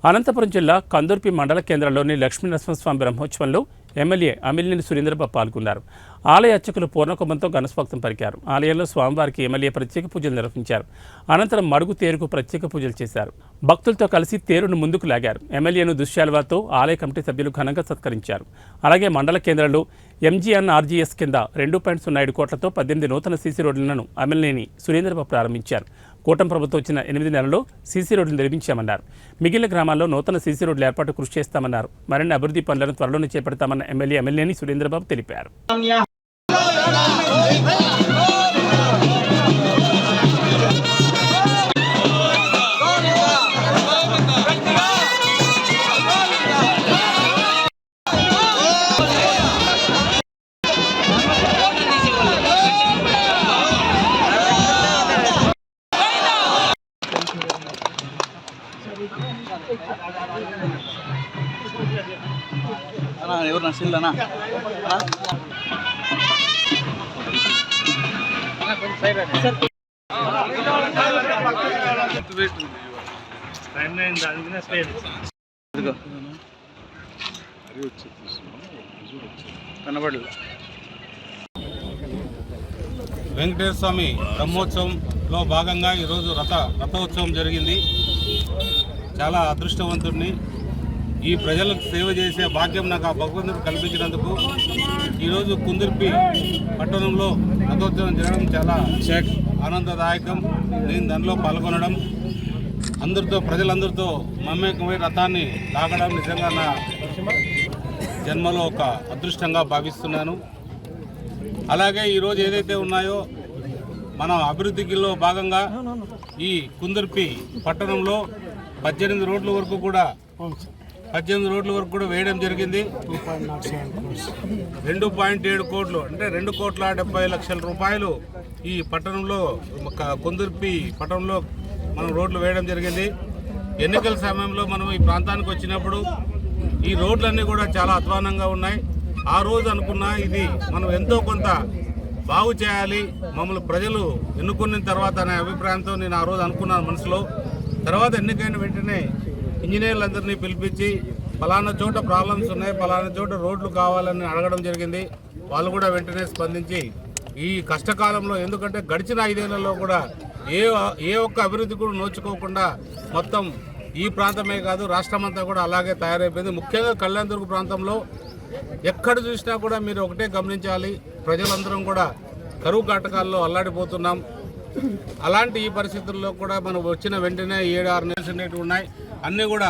అనంతపురం జిల్లా కందుర్పి మండల కేంద్రంలోని లక్ష్మీనరసింహస్వామి బ్రహ్మోత్సవంలో ఎమ్మెల్యే అమిలినేని సురేంద్రబాబు పాల్గొన్నారు. ఆలయ అర్చకులు పూర్ణకుంభంతో ఘనస్వాగతం పలికారు. ఆలయంలో స్వామివారికి ఎమ్మెల్యే ప్రత్యేక పూజలు నిర్వహించారు. అనంతరం మడుగు తేరుకు ప్రత్యేక పూజలు చేశారు. భక్తులతో కలిసి తేరును ముందుకు లాగారు. ఎమ్మెల్యేను దుశ్శాలువాతో ఆలయ కమిటీ సభ్యులు ఘనంగా సత్కరించారు. అలాగే మండల కేంద్రంలో ఎంజీఎన్ఆర్జీఎస్ కింద 2.07 కోట్లతో 18 నూతన సీసీ రోడ్లను అమిలినేని సురేంద్రబాబు ప్రారంభించారు. కూటమి ప్రభుత్వం వచ్చిన 8 నెలల్లో సీసీ రోడ్లు నిర్మించామన్నారు. మిగిలిన గ్రామాల్లో నూతన సీసీ రోడ్ల ఏర్పాటు కృషి చేస్తామన్నారు. మరిన్ని అభివృద్ధి పనులను త్వరలోనే చేపడతామన్న ఎమ్మెల్యే అమిలినేని సురేంద్రబాబు తెలిపారు. ఎవరు నర్సిల్లనా కనబడలేదు. వెంకటేశ్వర స్వామి బ్రహ్మోత్సవంలో భాగంగా ఈరోజు రథోత్సవం జరిగింది. చాలా అదృష్టవంతుడిని, ఈ ప్రజలకు సేవ చేసే భాగ్యం నాకు ఆ భగవంతుడు కల్పించినందుకు ఈరోజు కుందుర్పి పట్టణంలో రథోత్సవం జరగడం చాలా ఆనందదాయకం. నేను దానిలో పాల్గొనడం, ప్రజలందరితో మమేకమై రథాన్ని లాగడం నిజంగా నా జన్మలో ఒక అదృష్టంగా భావిస్తున్నాను. అలాగే ఈరోజు ఏదైతే ఉన్నాయో మన అభివృద్ధిలో భాగంగా ఈ కుందుర్పి పట్టణంలో 18 రోడ్ల వరకు కూడా వేయడం జరిగింది. 2.7 కోట్లు అంటే 2,70,00,000 రూపాయలు ఈ పట్టణంలో కుందుర్పి పట్టణంలో మనం రోడ్లు వేయడం జరిగింది. ఎన్నికల సమయంలో మనం ఈ ప్రాంతానికి వచ్చినప్పుడు ఈ రోడ్లన్నీ కూడా చాలా అధ్వానంగా ఉన్నాయి. ఆ రోజు అనుకున్నా ఇది మనం ఎంతో కొంత బాగు చేయాలి, మమ్మల్ని ప్రజలు ఎన్నుకున్న తర్వాత అనే అభిప్రాయంతో నేను ఆ రోజు అనుకున్నాను మనసులో. తర్వాత ఎన్నికైన వెంటనే ఇంజనీర్లందరినీ పిలిపించి ఫలానా చోట ప్రాబ్లమ్స్ ఉన్నాయి, ఫలానా చోట రోడ్లు కావాలని అడగడం జరిగింది. వాళ్ళు కూడా వెంటనే స్పందించి ఈ కష్టకాలంలో, ఎందుకంటే గడిచిన 5 ఏళ్లలో కూడా ఏ ఒక్క అభివృద్ధి కూడా నోచుకోకుండా మొత్తం ఈ ప్రాంతమే కాదు రాష్ట్రమంతా కూడా అలాగే తయారైపోయింది. ముఖ్యంగా కళ్యాణదుర్గ ప్రాంతంలో ఎక్కడ చూసినా కూడా మీరు ఒకటే గమనించాలి, ప్రజలందరం కూడా కరువు కాటకాల్లో అల్లాడిపోతున్నాం. అలాంటి ఈ పరిస్థితుల్లో కూడా మనం వచ్చిన వెంటనే 7-6 నెలలు ఉన్నాయి, అన్నీ కూడా